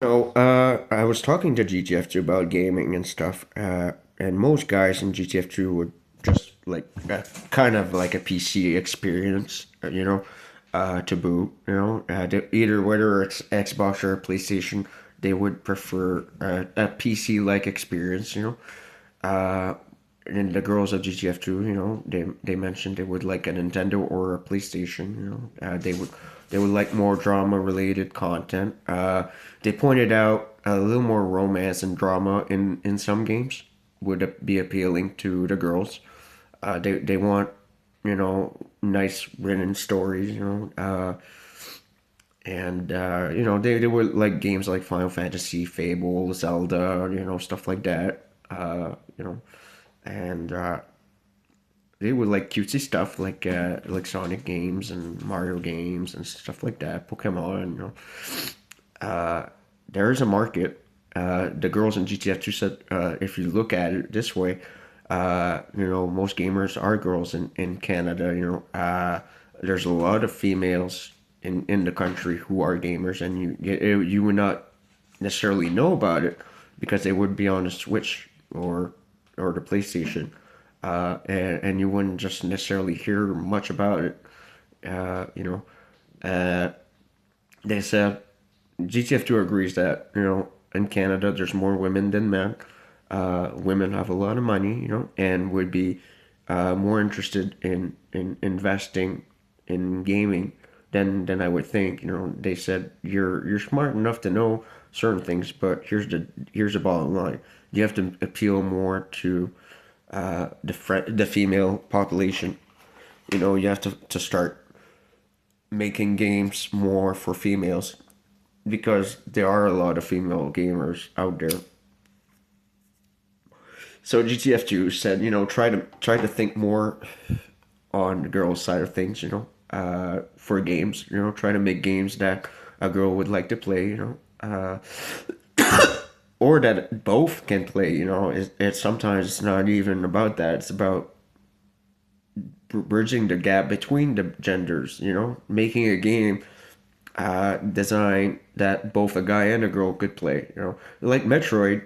I was talking to GTF2 about gaming and stuff, and most guys in GTF2 would just like kind of like a PC experience, to boot, either whether it's Xbox or PlayStation, they would prefer a PC-like experience, Uh, and the girls of GTF2, they mentioned they would like a Nintendo or a PlayStation. They would like more drama related content. They pointed out a little more romance and drama in some games would be appealing to the girls. They want nice written stories. They would like games like Final Fantasy, Fable, Zelda, stuff like that. And they would like cutesy stuff like Sonic games and Mario games and stuff like that. Pokemon, there is a market. The girls in GTF2 said, if you look at it this way, most gamers are girls in Canada. There's a lot of females in the country who are gamers, and you would not necessarily know about it because they would be on the Switch or the PlayStation, and you wouldn't just necessarily hear much about it. Uh, you know, uh, they said GTF2 agrees that in Canada there's more women than men. Women have a lot of money, and would be more interested in investing in gaming than I would think. They said you're smart enough to know certain things, but here's the bottom line: you have to appeal more to the female population. You have to start making games more for females because there are a lot of female gamers out there. So GTF2 said, try to think more on the girls' side of things, for games, try to make games that a girl would like to play, or that both can play, it's sometimes it's not even about that. It's about bridging the gap between the genders, making a game design that both a guy and a girl could play. Like Metroid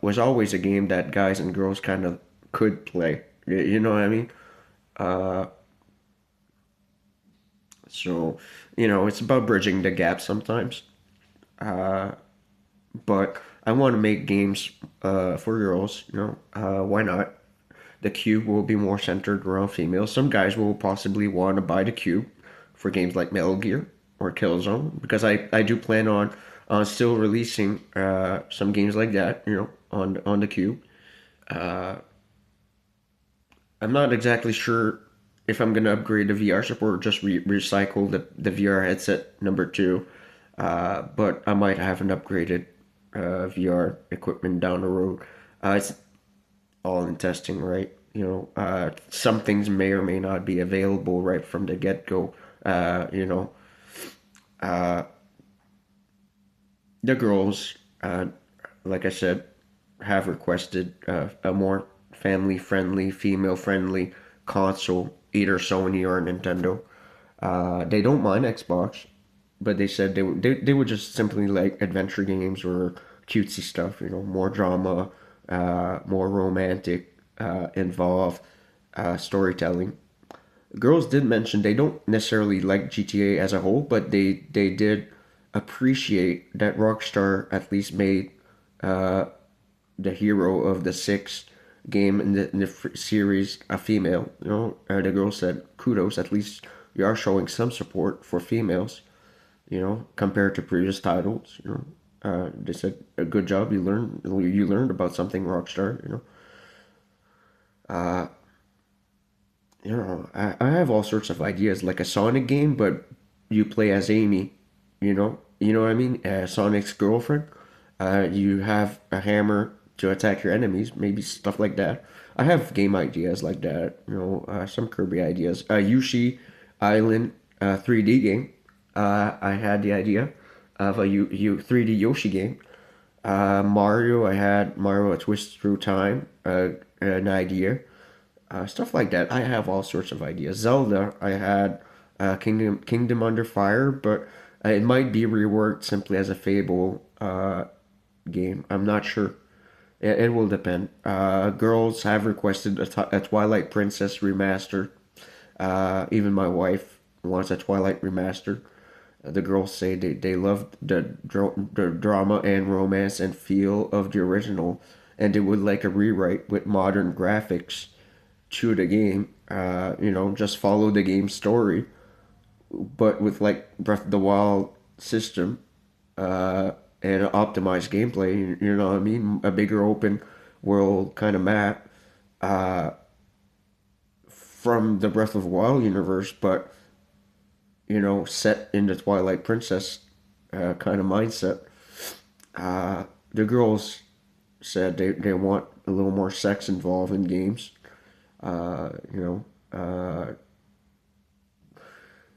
was always a game that guys and girls kind of could play. You know what I mean? Uh, so it's about bridging the gap sometimes. Uh, but I want to make games for girls. Why not? The cube will be more centered around females. Some guys will possibly want to buy the cube for games like Metal Gear or Killzone because I do plan on still releasing some games like that, on the cube. Uh, I'm not exactly sure if I'm gonna upgrade the VR support or just recycle the VR headset number two, but I might have an upgraded VR equipment down the road. It's all in testing, right? Some things may or may not be available right from the get go. Uh, the girls, like I said, have requested a more family friendly, female friendly console, either Sony or Nintendo. They don't mind Xbox, but they said they would just simply like adventure games or cutesy stuff, more drama, more romantic, involved storytelling. Girls did mention they don't necessarily like GTA as a whole, but they did appreciate that Rockstar at least made uh, the hero of the sixth game in the series a female. The girl said, "Kudos, at least you are showing some support for females." Compared to previous titles. They said, "A good job. You learned about something, Rockstar." Uh, I have all sorts of ideas, like a Sonic game, but you play as Amy. You know what I mean? Sonic's girlfriend. You have a hammer to attack your enemies, maybe stuff like that. I have game ideas like that. Some Kirby ideas. Yoshi Island 3D game. I had the idea of a 3D Yoshi game. Mario, I had Mario A Twist Through Time, an idea. Stuff like that. I have all sorts of ideas. Zelda, I had Kingdom Under Fire, but It might be reworked simply as a Fable game. I'm not sure. It will depend. Girls have requested a Twilight Princess remaster. Even my wife wants a Twilight remaster. The girls say they love the drama and romance and feel of the original, and they would like a rewrite with modern graphics to the game. Just follow the game story, but with like Breath of the Wild system and optimized gameplay. You know what I mean? A bigger open world kind of map from the Breath of the Wild universe, but set in the Twilight Princess kind of mindset. The girls said they want a little more sex involved in games. Uh, you know,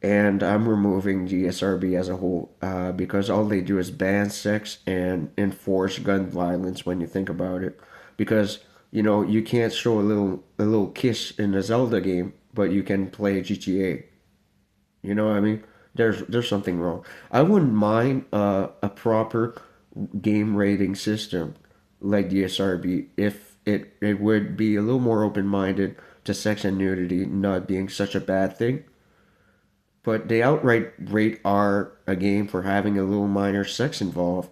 and I'm removing GSRB as a whole because all they do is ban sex and enforce gun violence when you think about it. Because you can't show a little kiss in a Zelda game, but you can play GTA. You know what I mean? There's something wrong. I wouldn't mind a proper game rating system like DSRB if it would be a little more open minded to sex and nudity not being such a bad thing. But they outright rate R a game for having a little minor sex involved,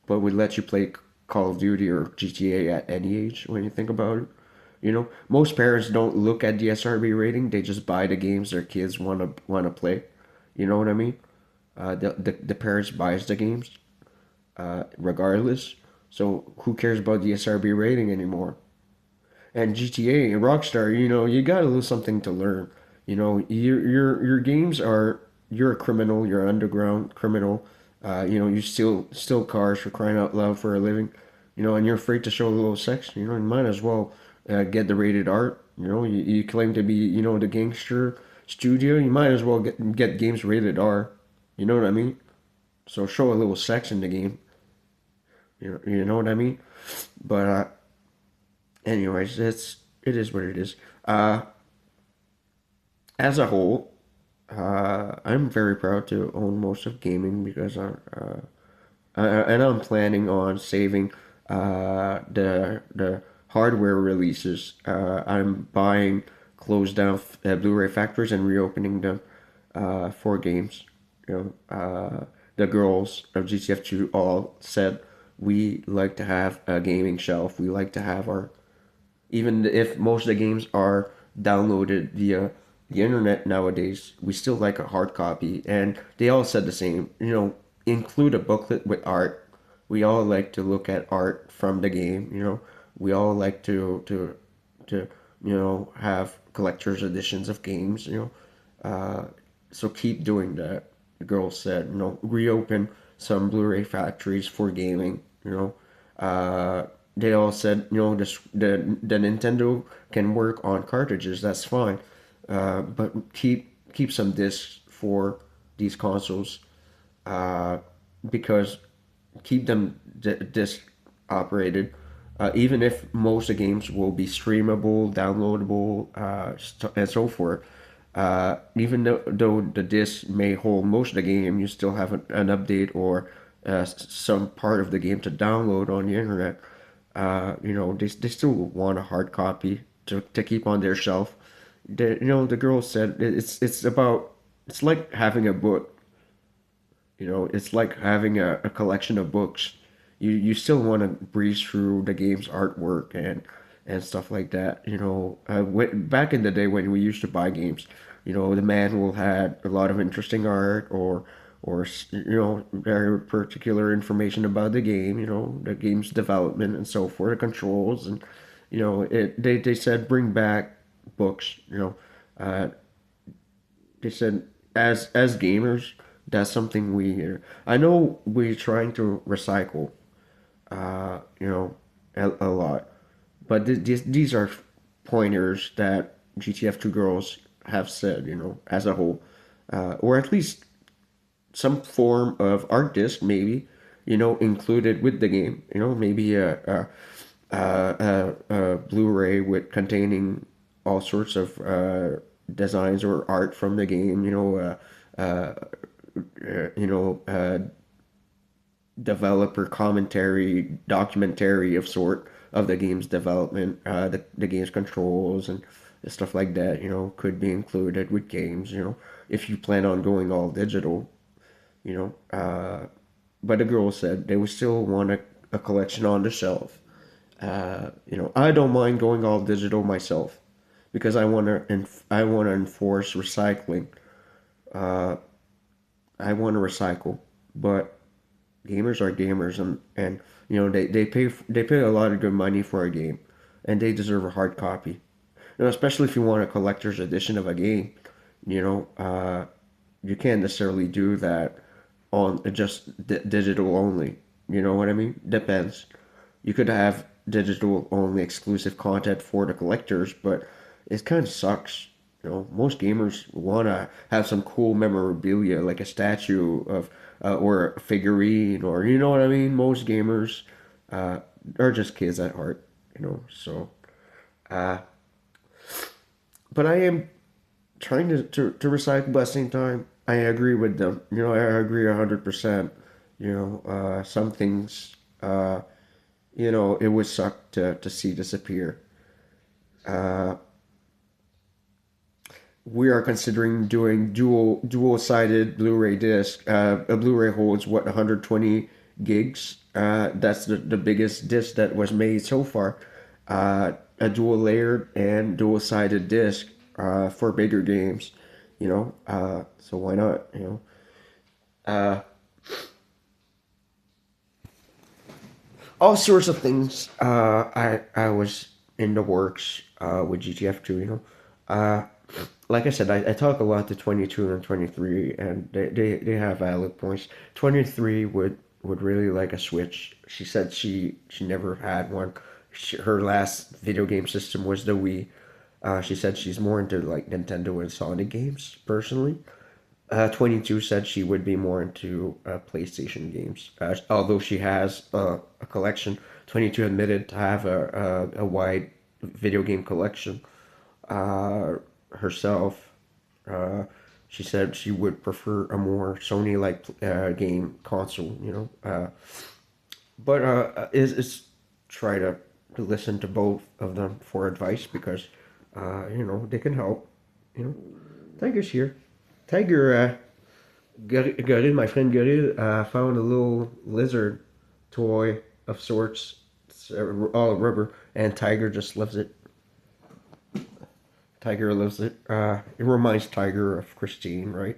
but would let you play Call of Duty or GTA at any age when you think about it. Most parents don't look at the SRB rating; they just buy the games their kids wanna play. You know what I mean? The parents buys the games regardless. So who cares about the SRB rating anymore? And GTA and Rockstar, you got a little something to learn. Your games are you're a criminal, you're an underground criminal. You steal cars for crying out loud for a living. And you're afraid to show a little sex. You might as well get the rated R. You claim to be the gangster studio. You might as well get games rated R. You know what I mean? So show a little sex in the game. You know what I mean? But anyways, it is what it is. As a whole, I'm very proud to own most of gaming because and I'm planning on saving the hardware releases. I'm buying closed down Blu-ray factories and reopening them for games. The girls of GTF 2 all said we like to have a gaming shelf. We like to have our even if most of the games are downloaded via the internet nowadays, we still like a hard copy. And they all said the same. Include a booklet with art. We all like to look at art from the game. We all like to have collector's editions of games. So keep doing that. The girl said, reopen some Blu-ray factories for gaming. They all said, the Nintendo can work on cartridges. That's fine, but keep some discs for these consoles, uh, because keep them disc operated. Even if most of the games will be streamable, downloadable, and so forth. Even though the disc may hold most of the game, you still have an update or some part of the game to download on the internet. They still want a hard copy to keep on their shelf. The girl said it's like having a book. It's like having a collection of books. You still want to breeze through the game's artwork and stuff like that. Back in the day when we used to buy games, the manual had a lot of interesting art or very particular information about the game. The game's development and so forth, the controls, and they said bring back books. Uh, they said as gamers, that's something I know we're trying to recycle, a lot. But these are pointers that GTF2 girls have said, as a whole, or at least some form of art disc, maybe, included with the game. Maybe a Blu-ray with containing all sorts of designs or art from the game. you know, developer commentary, documentary of sort of the game's development, the game's controls and stuff like that, you know, could be included with games, you know, if you plan on going all digital, you know. But the girl said they would still want a collection on the shelf. You know, I don't mind going all digital myself because I want to enforce recycling. Uh, I want to recycle, but gamers are gamers, and you know they pay a lot of good money for a game, and they deserve a hard copy. You know, especially if you want a collector's edition of a game. You know, you can't necessarily do that on just digital only. You know what I mean? Depends. You could have digital only exclusive content for the collectors, but it kind of sucks. You know, most gamers want to have some cool memorabilia, like a statue of, or a figurine, or you know what I mean. Most gamers uh, are just kids at heart, you know. So, uh, but I am trying to recycle, but at the same time, I agree with them. You know, I agree 100%. You know, some things, you know, it would suck to see disappear. Uh, we are considering doing dual sided Blu-ray disc. A Blu-ray holds what 120 gigs. That's the biggest disc that was made so far. A dual layered and dual sided disc for bigger games. You know, so why not? You know, uh, all sorts of things. I was in the works with GTF2. You know, uh, like I said, I talk a lot to 22 and 23, and they have valid points. 23 would really like a Switch. She said she never had one. Her last video game system was the Wii. She said she's more into like Nintendo and Sonic games personally. 22 said she would be more into PlayStation games. Although she has a collection, 22 admitted to have a wide video game collection uh, herself. Uh, she said she would prefer a more Sony like game console, you know. But is try to listen to both of them for advice because you know they can help. You know, Tiger's here. Tiger, Goril, my friend Goril, found a little lizard toy of sorts. It's all rubber, and Tiger just loves it. Tiger loves it. It reminds Tiger of Christine, right?